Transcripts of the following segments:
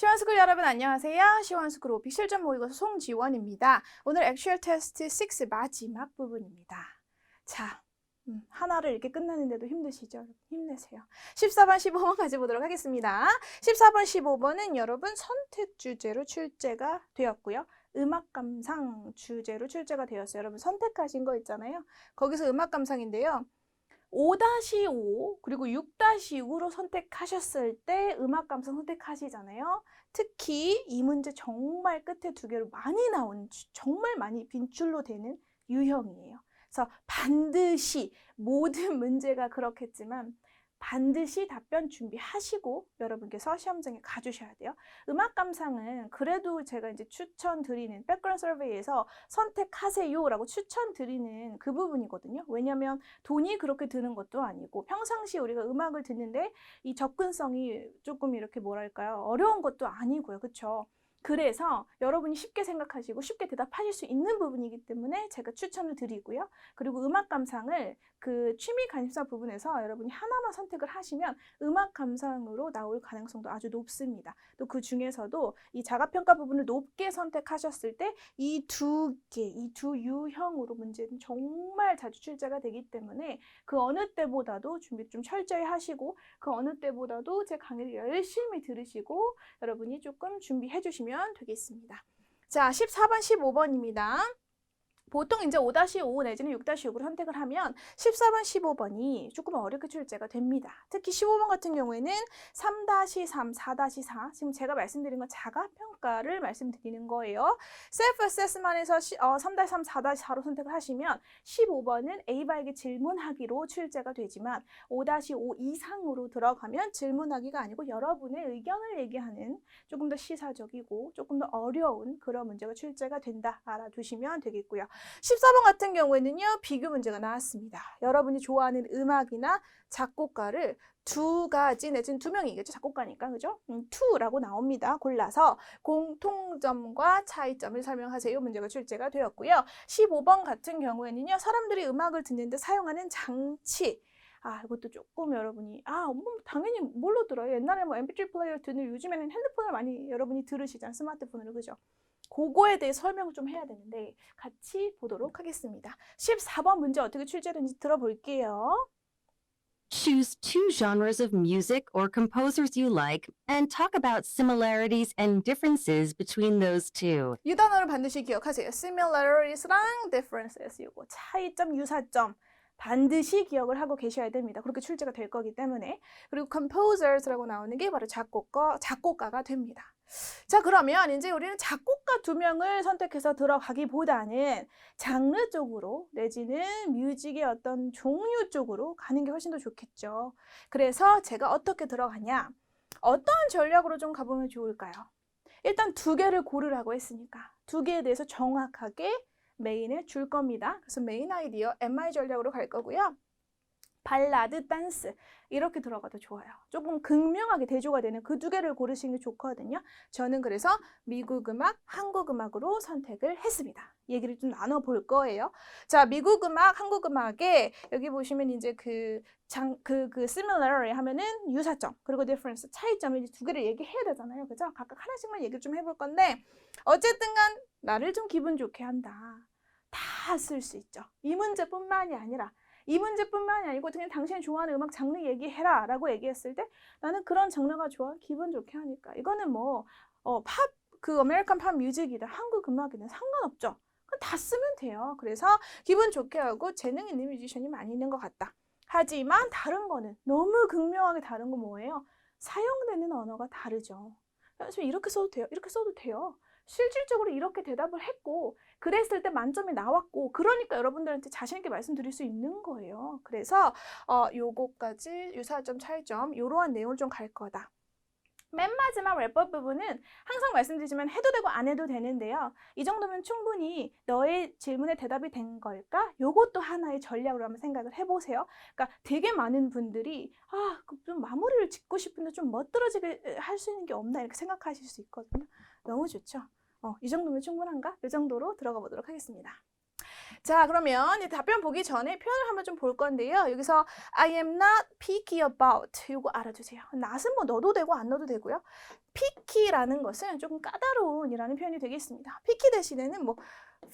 시원스쿨 여러분 안녕하세요. 시원스쿨 오픽 실전 모의고사 송지원입니다. 오늘 액츄얼 테스트 6 마지막 부분입니다. 자, 하나를 이렇게 끝나는데도 힘드시죠? 힘내세요. 14번, 15번 가져보도록 하겠습니다. 14번, 15번은 여러분 선택 주제로 출제가 되었고요. 음악 감상 주제로 출제가 되었어요. 여러분 선택하신 거 있잖아요. 거기서 음악 감상인데요. 5-5 그리고 6-6로 선택하셨을 때 음악 감상 선택하시잖아요. 특히 이 문제 정말 끝에 두 개로 많이 나오는, 정말 많이 빈출로 되는 유형이에요. 그래서 반드시 모든 문제가 그렇겠지만 반드시 답변 준비하시고 여러분께서 시험장에 가주셔야 돼요. 음악 감상은 그래도 제가 이제 추천드리는 백그라운드 서베이에서 선택하세요라고 추천드리는 그 부분이거든요. 왜냐하면 돈이 그렇게 드는 것도 아니고 평상시에 우리가 음악을 듣는데 이 접근성이 조금 이렇게 뭐랄까요? 어려운 것도 아니고요. 그렇죠? 그래서 여러분이 쉽게 생각하시고 쉽게 대답하실 수 있는 부분이기 때문에 제가 추천을 드리고요. 그리고 음악 감상을 그 취미 관심사 부분에서 여러분이 하나만 선택을 하시면 음악 감상으로 나올 가능성도 아주 높습니다. 또 그 중에서도 이 자가평가 부분을 높게 선택하셨을 때 이 두 유형으로 문제는 정말 자주 출제가 되기 때문에 그 어느 때보다도 준비 좀 철저히 하시고 그 어느 때보다도 제 강의를 열심히 들으시고 여러분이 조금 준비해 주시면 되겠습니다. 자, 14번, 15번입니다. 보통 이제 5-5 내지는 6-6으로 선택을 하면 14번, 15번이 조금 어렵게 출제가 됩니다. 특히 15번 같은 경우에는 3-3, 4-4, 지금 제가 말씀드린 건 자가평가를 말씀드리는 거예요. 셀프 어세스먼에서 3-3, 4-4로 선택을 하시면 15번은 A바에게 질문하기로 출제가 되지만 5-5 이상으로 들어가면 질문하기가 아니고 여러분의 의견을 얘기하는 조금 더 시사적이고 조금 더 어려운 그런 문제가 출제가 된다. 알아두시면 되겠고요. 14번 같은 경우에는요, 비교 문제가 나왔습니다. 여러분이 좋아하는 음악이나 작곡가를 두 가지 내지는 두 명이겠죠. 작곡가니까, 그죠? 2라고 나옵니다. 골라서 공통점과 차이점을 설명하세요. 문제가 출제가 되었고요. 15번 같은 경우에는요, 사람들이 음악을 듣는데 사용하는 장치. 이것도 조금 여러분이, 당연히 뭘로 들어요? 옛날에 뭐 MP3 플레이어 듣는 요즘에는 핸드폰을 많이 여러분이 들으시잖아요. 스마트폰으로, 그죠? 그거에 대해 설명을 좀 해야 되는데 같이 보도록 하겠습니다. 14번 문제 어떻게 출제되는지 들어볼게요. Choose two genres of music or composers you like and talk about similarities and differences between those two. 이 단어를 반드시 기억하세요. Similaries랑 differences, 이거 차이점, 유사점 반드시 기억을 하고 계셔야 됩니다. 그렇게 출제가 될 거기 때문에. 그리고 composers라고 나오는 게 바로 작곡가가 됩니다. 자, 그러면 이제 우리는 작곡가 2명을 선택해서 들어가기보다는 장르 쪽으로 내지는 뮤직의 어떤 종류 쪽으로 가는 게 훨씬 더 좋겠죠. 그래서 제가 어떻게 들어가냐? 어떤 전략으로 좀 가보면 좋을까요? 일단 2개를 고르라고 했으니까 2개에 대해서 정확하게 메인을 줄 겁니다. 그래서 메인 아이디어 MI 전략으로 갈 거고요. 발라드, 댄스 이렇게 들어가도 좋아요. 조금 극명하게 대조가 되는 그 2개를 고르시는 게 좋거든요. 저는 그래서 미국 음악, 한국 음악으로 선택을 했습니다. 얘기를 좀 나눠볼 거예요. 자, 미국 음악, 한국 음악에 여기 보시면 이제 그 similarity 하면은 유사점, 그리고 difference, 차이점을 이제 2개를 얘기해야 되잖아요. 그죠? 각각 하나씩만 얘기를 좀 해볼 건데 어쨌든 간 나를 좀 기분 좋게 한다. 다 쓸 수 있죠. 이 문제뿐만이 아니라 이 문제뿐만이 아니고 그냥 당신이 좋아하는 음악 장르 얘기해라 라고 얘기했을 때 나는 그런 장르가 좋아, 기분 좋게 하니까 이거는 뭐 아메리칸 팝 뮤직이든 한국 음악이든 상관없죠. 그럼 다 쓰면 돼요. 그래서 기분 좋게 하고 재능 있는 뮤지션이 많이 있는 것 같다. 하지만 다른 거는 너무 극명하게 다른 건 뭐예요? 사용되는 언어가 다르죠. 그래서 이렇게 써도 돼요. 이렇게 써도 돼요. 실질적으로 이렇게 대답을 했고 그랬을 때 만점이 나왔고 그러니까 여러분들한테 자신 있게 말씀드릴 수 있는 거예요. 그래서 요거까지 유사점, 차이점 이러한 내용을 좀 갈 거다. 맨 마지막 랩법 부분은 항상 말씀드리지만 해도 되고 안 해도 되는데요. 이 정도면 충분히 너의 질문에 대답이 된 걸까? 요것도 하나의 전략으로 한번 생각을 해보세요. 그러니까 되게 많은 분들이 좀 마무리를 짓고 싶은데 좀 멋들어지게 할 수 있는 게 없나 이렇게 생각하실 수 있거든요. 너무 좋죠? 이 정도면 충분한가? 이 정도로 들어가 보도록 하겠습니다. 자, 그러면 이 답변 보기 전에 표현을 한번 좀 볼 건데요. 여기서 I am not picky about 이거 알아두세요. not은 뭐 넣어도 되고 안 넣어도 되고요. picky라는 것은 조금 까다로운이라는 표현이 되겠습니다. picky 대신에는 뭐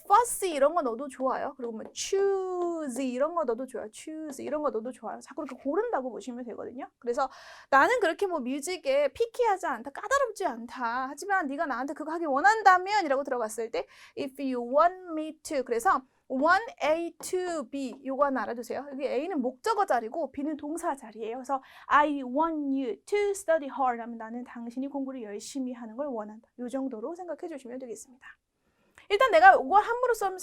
fussy 이런 거 넣어도 좋아요. 그리고 뭐 choosy 이런 거 넣어도 좋아요. choose 이런 거 넣어도 좋아요. 자꾸 이렇게 고른다고 보시면 되거든요. 그래서 나는 그렇게 뭐 뮤직에 피키하지 않다, 까다롭지 않다. 하지만 네가 나한테 그거 하기 원한다면 이라고 들어갔을 때 if you want me to 그래서 want A to B 요거 하나 알아두세요. 여기 A는 목적어 자리고 B는 동사 자리예요. 그래서 I want you to study hard 하면 나는 당신이 공부를 열심히 하는 걸 원한다. 요 정도로 생각해 주시면 되겠습니다. 일단 내가 이거 함으로써 한번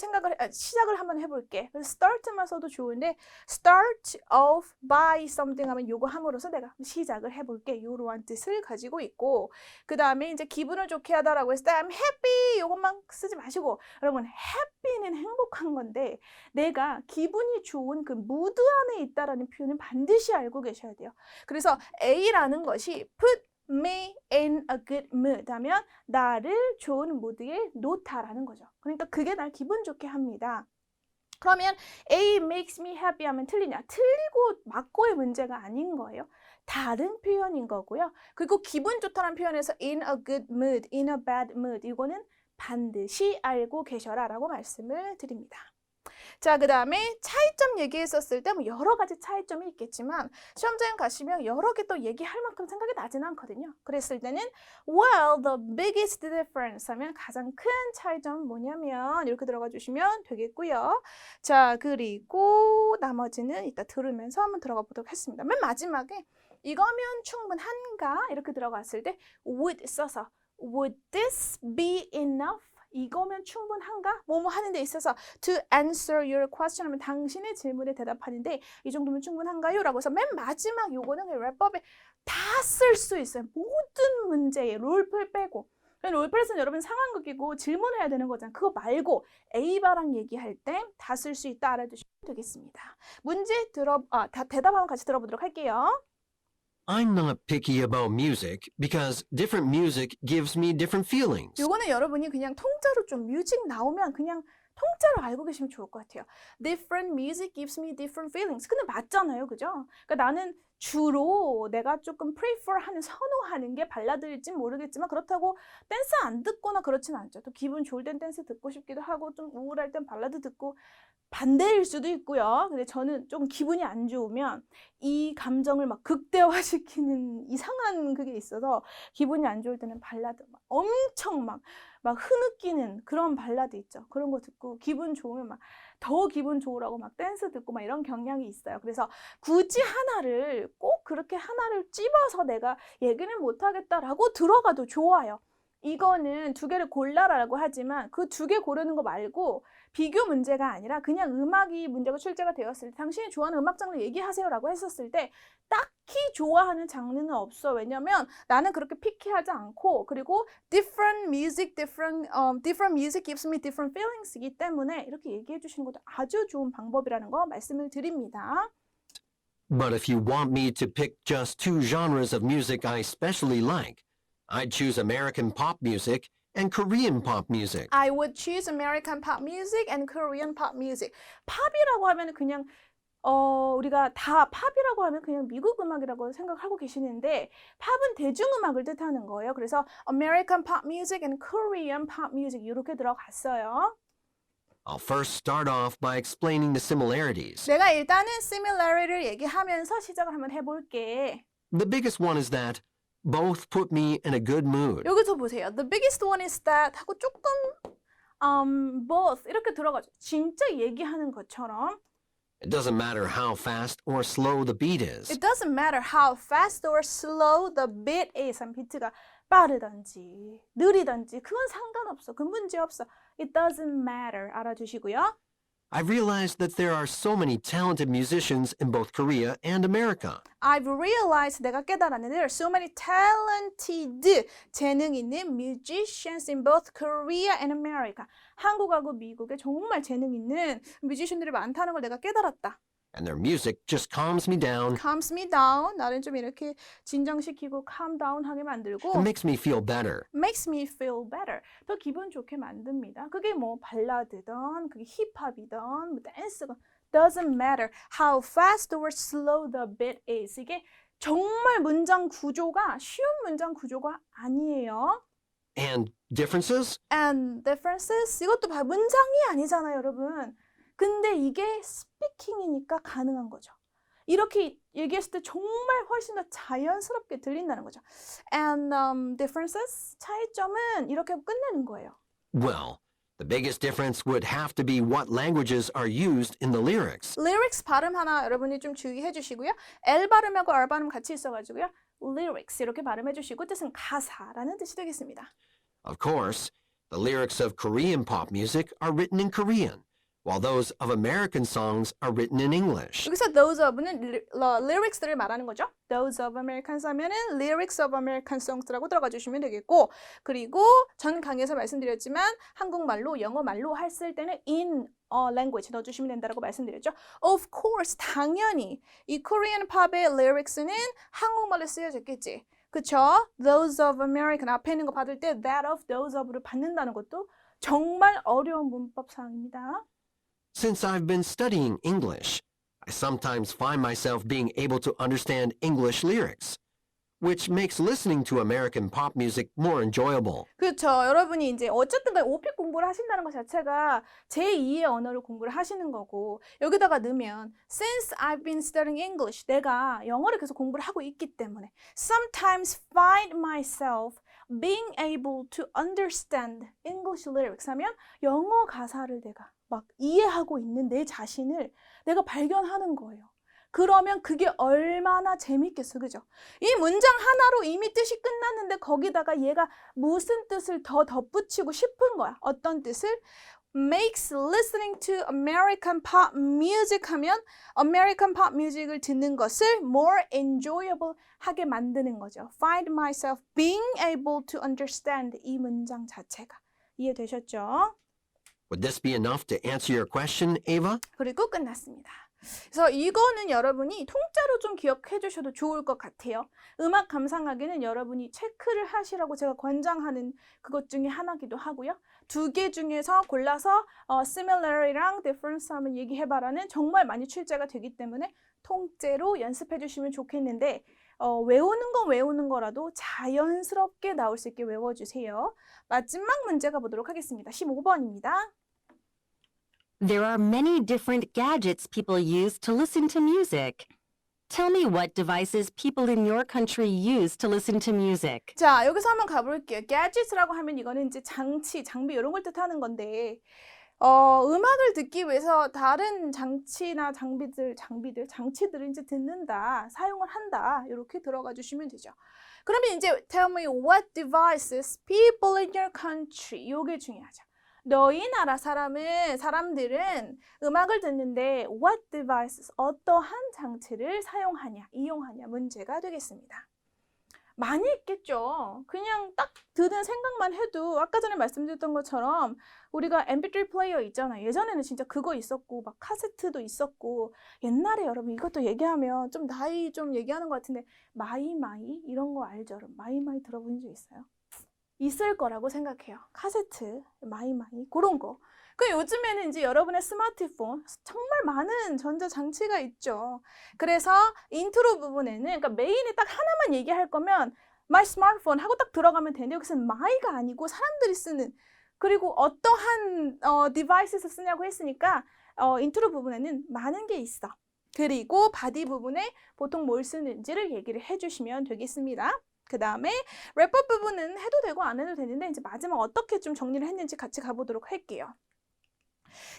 시작을 한번 해볼게. 그래서 start만 써도 좋은데 start off by something 하면 요거 함으로써 내가 시작을 해볼게. 요러한 뜻을 가지고 있고 그 다음에 이제 기분을 좋게 하다라고 했을 때 I'm happy 요것만 쓰지 마시고 여러분 happy는 행복한 건데 내가 기분이 좋은 그 mood 안에 있다라는 표현은 반드시 알고 계셔야 돼요. 그래서 A라는 것이 put me in a good mood 하면 나를 좋은 무드에 놓다라는 거죠. 그러니까 그게 날 기분 좋게 합니다. 그러면 A makes me happy 하면 틀리냐? 틀리고 맞고의 문제가 아닌 거예요. 다른 표현인 거고요. 그리고 기분 좋다는 표현에서 in a good mood, in a bad mood 이거는 반드시 알고 계셔라 라고 말씀을 드립니다. 자, 그 다음에 차이점 얘기했었을 때 뭐 여러 가지 차이점이 있겠지만 시험장에 가시면 여러 개 또 얘기할 만큼 생각이 나지는 않거든요. 그랬을 때는 well, the biggest difference 하면 가장 큰 차이점은 뭐냐면 이렇게 들어가 주시면 되겠고요. 자, 그리고 나머지는 이따 들으면서 한번 들어가 보도록 하겠습니다. 맨 마지막에 이거면 충분한가? 이렇게 들어갔을 때 would 써서 would this be enough? 이거면 충분한가? 뭐뭐 하는 데 있어서 to answer your question 하면 당신의 질문에 대답하는데 이 정도면 충분한가요? 라고 해서 맨 마지막 요거는 랩법에 다 쓸 수 있어요. 모든 문제에 롤플 빼고. 롤플에서는 여러분 상황극이고 질문해야 되는 거잖아요. 그거 말고 A바랑 얘기할 때 다 쓸 수 있다 알아두시면 되겠습니다. 문제 대답하면 같이 들어보도록 할게요. I'm not picky about music because different music gives me different feelings. 요거는 여러분이 그냥 통짜로 좀 뮤직 나오면 그냥 통짜로 알고 계시면 좋을 것 같아요. Different music gives me different feelings. 근데 맞잖아요. 그죠? 그러니까 나는 주로 내가 조금 prefer하는, 선호하는 게 발라드일지 모르겠지만 그렇다고 댄스 안 듣거나 그렇진 않죠. 또 기분 좋을 땐 댄스 듣고 싶기도 하고 좀 우울할 땐 발라드 듣고 반대일 수도 있고요. 근데 저는 좀 기분이 안 좋으면 이 감정을 막 극대화시키는 이상한 그게 있어서 기분이 안 좋을 때는 발라드 막 엄청 막 흐느끼는 그런 발라드 있죠. 그런 거 듣고 기분 좋으면 막 더 기분 좋으라고 막 댄스 듣고 막 이런 경향이 있어요. 그래서 굳이 하나를 꼭 그렇게 하나를 찝어서 내가 얘기는 못하겠다라고 들어가도 좋아요. 이거는 두 개를 골라라고 하지만 그 두 개 고르는 거 말고 비교 문제가 아니라 그냥 음악이 문제가 출제가 되었을 때 당신이 좋아하는 음악 장르 얘기하세요 라고 했었을 때 딱히 좋아하는 장르는 없어. 왜냐면 나는 그렇게 피키하지 않고 그리고 different music gives me different feelings 이기 때문에 이렇게 얘기해 주시는 것도 아주 좋은 방법이라는 거 말씀을 드립니다. But if you want me to pick just two genres of music I especially like, I'd choose American pop music and Korean pop music. I would choose American pop music and Korean pop music. 팝이라고 하면 그냥 우리가 다 팝이라고 하면 그냥 미국 음악이라고 생각하고 계시는데 팝은 대중음악을 뜻하는 거예요. 그래서 American pop music and Korean pop music 이렇게 들어갔어요. I'll first start off by explaining the similarities. 내가 일단은 similarity를 얘기하면서 시작을 한번 해볼게. The biggest one is that both put me in a good mood. 여기서 보세요. The biggest one is that 하고 조금 both 이렇게 들어가죠. 진짜 얘기하는 것처럼. It doesn't matter how fast or slow the beat is. It doesn't matter how fast or slow the beat is. 비트가 빠르든지 느리든지 그건 상관없어. 그 문제 없어. It doesn't matter. 알아주시고요. I've realized that there are so many talented musicians in both Korea and America. I've realized 내가 깨달았는데 there are so many talented 재능 있는 musicians in both Korea and America. 한국하고 미국에 정말 재능 있는 뮤지션들이 많다는 걸 내가 깨달았다. and their music just calms me down calms me down. 나를 좀 이렇게 진정시키고 calm down 하게 만들고 and makes me feel better. makes me feel better. 더 기분 좋게 만듭니다. 그게 뭐 발라드든 그게 힙합이든 뭐 댄스건 doesn't matter how fast or slow the beat is. 이게 정말 문장 구조가 쉬운 문장 구조가 아니에요. And differences? And differences 이것도 문장이 아니잖아요, 여러분. 근데 이게 스피킹이니까 가능한 거죠. 이렇게 얘기했을 때 정말 훨씬 더 자연스럽게 들린다는 거죠. And differences 차이점은 이렇게 하고 끝내는 거예요. Well, the biggest difference would have to be what languages are used in the lyrics. lyrics 발음 하나 여러분이 좀 주의해 주시고요. L 발음하고 R 발음 같이 있어가지고요. lyrics 이렇게 발음해 주시고 뜻은 가사라는 뜻이 되겠습니다. Of course, the lyrics of Korean pop music are written in Korean, while those of American songs are written in English. 여기서 those of는 lyrics들을 말하는 거죠. those of Americans 하면은 lyrics of American songs라고 들어가 주시면 되겠고, 그리고 전 강의에서 말씀드렸지만 한국말로 영어말로 했을 때는 in language 넣어주시면 된다고 말씀드렸죠. Of course, 당연히 이 Korean pop의 lyrics는 한국말로 쓰여졌겠지. 그쵸? Those of American 앞에 있는 거 받을 때 that of, those of를 받는다는 것도 정말 어려운 문법 사항입니다. Since I've been studying English, I sometimes find myself being able to understand English lyrics, which makes listening to American pop music more enjoyable. 그렇죠. 여러분이 이제 어쨌든 간에 오픽 공부를 하신다는 것 자체가 제2의 언어를 공부를 하시는 거고, 여기다가 넣으면 since I've been studying English, 내가 영어를 계속 공부를 하고 있기 때문에 sometimes find myself being able to understand English lyrics 하면 영어 가사를 내가 막 이해하고 있는 내 자신을 내가 발견하는 거예요. 그러면 그게 얼마나 재밌겠어, 그죠? 이 문장 하나로 이미 뜻이 끝났는데 거기다가 얘가 무슨 뜻을 더 덧붙이고 싶은 거야. 어떤 뜻을? Makes listening to American pop music 하면 American pop music을 듣는 것을 more enjoyable 하게 만드는 거죠. Find myself being able to understand 이 문장 자체가. 이해되셨죠? Would this be enough to answer your question, Ava? 그리고 끝났습니다. 그래서 이거는 여러분이 통째로 좀 기억해 주셔도 좋을 것 같아요. 음악 감상하기는 여러분이 체크를 하시라고 제가 권장하는 그것 중에 하나기도 하고요. 두 개 중에서 골라서 similarity랑 difference 한번 얘기해봐라는 정말 많이 출제가 되기 때문에 통째로 연습해 주시면 좋겠는데 외우는 건 외우는 거라도 자연스럽게 나올 수 있게 외워주세요. 마지막 문제 가보도록 하겠습니다. 15번입니다. There are many different gadgets people use to listen to music. Tell me what devices people in your country use to listen to music. 자, 여기서 한번 가볼게요. gadgets라고 하면 이거는 이제 장치, 장비 이런 걸 뜻하는 건데 음악을 듣기 위해서 다른 장치나 장치들을 이제 듣는다, 사용을 한다 이렇게 들어가 주시면 되죠. 그러면 이제 tell me what devices people in your country 이게 중요하죠. 너희 나라 사람들은 음악을 듣는데 what devices 어떠한 장치를 사용하냐, 이용하냐 문제가 되겠습니다. 많이 있겠죠. 그냥 딱 드는 생각만 해도 아까 전에 말씀드렸던 것처럼 우리가 mp3 플레이어 있잖아요. 예전에는 진짜 그거 있었고 막 카세트도 있었고 옛날에 여러분 이것도 얘기하면 좀 나이 좀 얘기하는 것 같은데 마이마이 이런 거 알죠? 여러분 마이마이 들어본 적 있어요? 있을 거라고 생각해요. 카세트, 마이마이 그런 거. 그 요즘에는 이제 여러분의 스마트폰 정말 많은 전자장치가 있죠. 그래서 인트로 부분에는 그러니까 메인에 딱 하나만 얘기할 거면 my smartphone 하고 딱 들어가면 되는데 여기서는 my가 아니고 사람들이 쓰는 그리고 어떠한 디바이스에서 쓰냐고 했으니까 인트로 부분에는 많은 게 있어. 그리고 바디 부분에 보통 뭘 쓰는지를 얘기를 해주시면 되겠습니다. 그 다음에 랩업 부분은 해도 되고 안 해도 되는데 이제 마지막 어떻게 좀 정리를 했는지 같이 가보도록 할게요.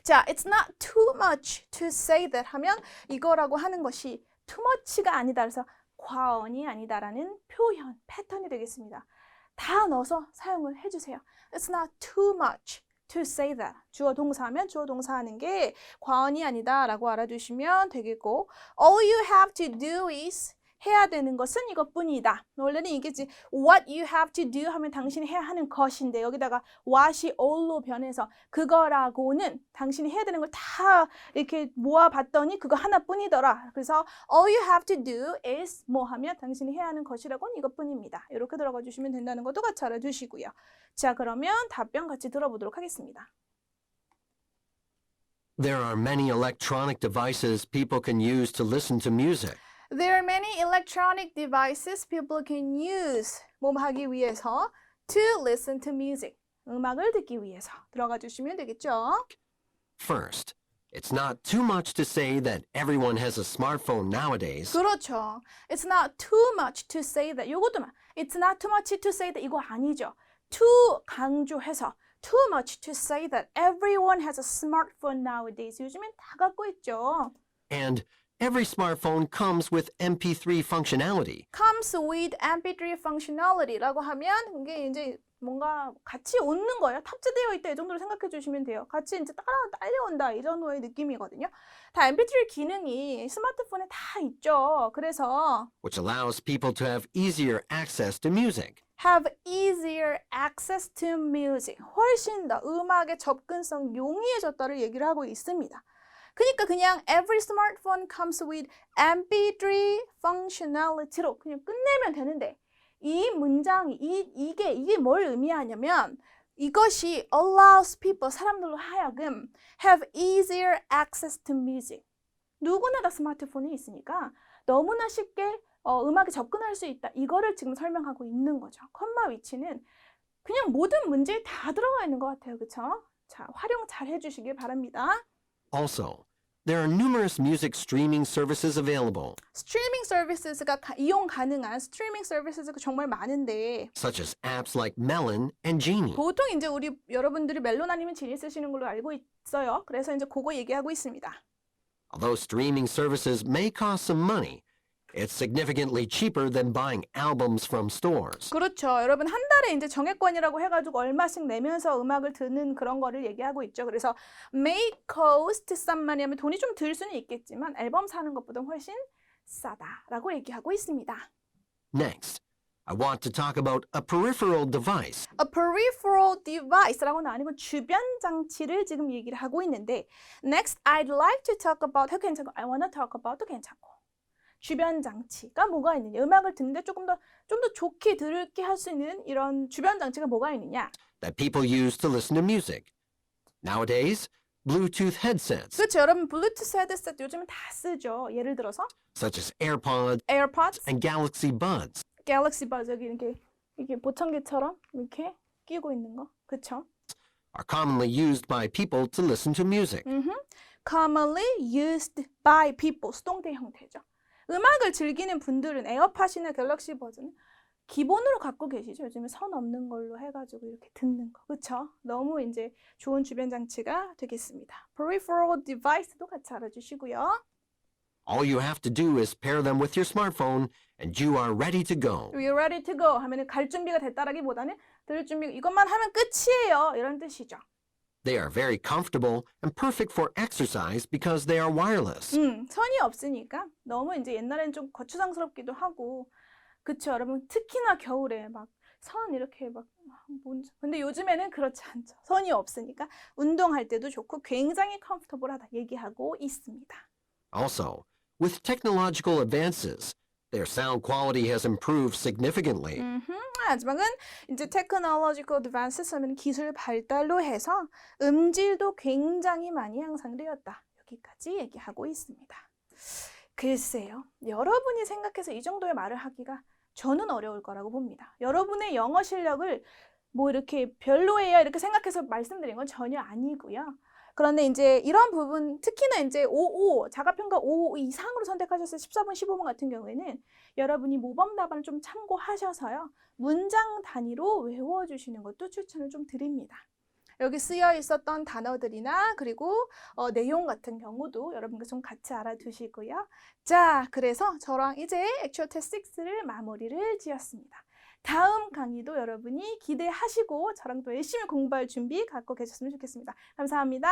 자, it's not too much to say that 하면 이거라고 하는 것이 too much가 아니다. 그래서 과언이 아니다라는 표현, 패턴이 되겠습니다. 다 넣어서 사용을 해주세요. It's not too much to say that. 주어 동사하면 주어 동사하는 게 과언이 아니다라고 알아두시면 되겠고 All you have to do is 해야 되는 것은 이것뿐이다. 원래는 이게지 what you have to do 하면 당신이 해야 하는 것인데 여기다가 what이 all로 변해서 그거라고는 당신이 해야 되는 걸 다 이렇게 모아봤더니 그거 하나뿐이더라. 그래서 all you have to do is 뭐 하면 당신이 해야 하는 것이라고는 이것뿐입니다. 이렇게 들어가 주시면 된다는 것도 같이 알아두시고요. 자, 그러면 답변 같이 들어보도록 하겠습니다. There are many electronic devices people can use to listen to music. There are many electronic devices people can use 뭐 하기 위해서 to listen to music 음악을 듣기 위해서 들어가 주시면 되겠죠. First, it's not too much to say that everyone has a smartphone nowadays. 그렇죠. It's not too much to say that 요것도 It's not too much to say that 이거 아니죠. too 강조해서 too much to say that everyone has a smartphone nowadays. 요즘엔 다 갖고 있죠. And every smartphone comes with MP3 functionality. comes with MP3 functionality라고 하면 이게 이제 뭔가 같이 오는 거예요. 탑재되어 있다 이 정도로 생각해 주시면 돼요. 같이 이제 딸려온다 이 정도의 느낌이거든요. 다 MP3 기능이 스마트폰에 다 있죠. 그래서 which allows people to have easier access to music. have easier access to music. 훨씬 더 음악의 접근성 용이해졌다를 얘기를 하고 있습니다. 그러니까 그냥 every smartphone comes with MP3 functionality로 그냥 끝내면 되는데 이 문장이 이게 뭘 의미하냐면 이것이 allows people 사람들로 하여금 have easier access to music. 누구나 다 스마트폰이 있으니까 너무나 쉽게 음악에 접근할 수 있다. 이거를 지금 설명하고 있는 거죠. 컴마 위치는 그냥 모든 문제에 다 들어가 있는 것 같아요. 그렇죠? 자, 활용 잘 해주시길 바랍니다. Also, there are numerous music streaming services available, 스트리밍 서비스가 이용 가능한 스트리밍 서비스가 정말 많은데 such as apps like Melon and Genie. 보통 이제 우리 여러분들이 멜론 아니면 지니 쓰시는 걸로 알고 있어요. 그래서 이제 그거 얘기하고 있습니다. Although streaming services may cost some money, it's significantly cheaper than buying albums from stores. 그렇죠. 여러분 한 달에 이제 정액권이라고 해가지고 얼마씩 내면서 음악을 듣는 그런 거를 얘기하고 있죠. 그래서 may cost some money 하면 돈이 좀 들 수는 있겠지만 앨범 사는 것보다 훨씬 싸다라고 얘기하고 있습니다. Next, I want to talk about a peripheral device. A peripheral device라고는 아니고 주변 장치를 지금 얘기를 하고 있는데 Next, I'd like to talk about 도 괜찮고 I wanna talk about도 괜찮고 주변 장치가 뭐가 있느냐 음악을 듣는데 좀 더 좋게 들게 할 수 있는 이런 주변 장치가 뭐가 있느냐 that people use to listen to music. Nowadays, Bluetooth headsets, 그렇죠 여러분 블루투스 헤드셋 요즘은 다 쓰죠 예를 들어서 such as AirPods AirPods, and Galaxy Buds, Galaxy Buds 여기 이게 보청기처럼 이렇게 끼고 있는 거 그렇죠 are commonly used by people to listen to music. commonly used by people 수동태 형태죠 음악을 즐기는 분들은 에어팟이나 갤럭시 버전 기본으로 갖고 계시죠. 요즘에 선 없는 걸로 해가지고 이렇게 듣는 거. 그렇죠? 너무 이제 좋은 주변 장치가 되겠습니다. peripheral device도 같이 알아주시고요. All you have to do is pair them with your smartphone and you are ready to go. We're ready to go 하면은 갈 준비가 됐다라기보다는 들을 준비 이것만 하면 끝이에요. 이런 뜻이죠. They are very comfortable and perfect for exercise because they are wireless. 선이 없으니까 너무 이제 옛날엔 좀 거추장스럽기도 하고 그쵸 여러분 특히나 겨울에 막 선 이렇게 막 뭔지 근데 요즘에는 그렇지 않죠 선이 없으니까 운동할 때도 좋고 굉장히 컴포터블하다 얘기하고 있습니다 Also, with technological advances, their sound quality has improved significantly. 하지만 이제 technological advances 하면 기술 발달로 해서 음질도 굉장히 많이 향상되었다 여기까지 얘기하고 있습니다 글쎄요 여러분이 생각해서 이 정도의 말을 하기가 저는 어려울 거라고 봅니다. 여러분의 영어 실력을 뭐 이렇게 별로예요 이렇게 생각해서 말씀드린 건 전혀 아니고요. 그런데 이제 이런 부분 특히나 이제 55 자가평가 5 이상으로 선택하셔서 14번 15번 같은 경우에는 여러분이 모범 답안을 좀 참고하셔서요. 문장 단위로 외워주시는 것도 추천을 좀 드립니다. 여기 쓰여 있었던 단어들이나 그리고 내용 같은 경우도 여러분과 좀 같이 알아두시고요. 자, 그래서 저랑 이제 액츄얼 테스트 6를 마무리를 지었습니다. 다음 강의도 여러분이 기대하시고 저랑 또 열심히 공부할 준비 갖고 계셨으면 좋겠습니다. 감사합니다.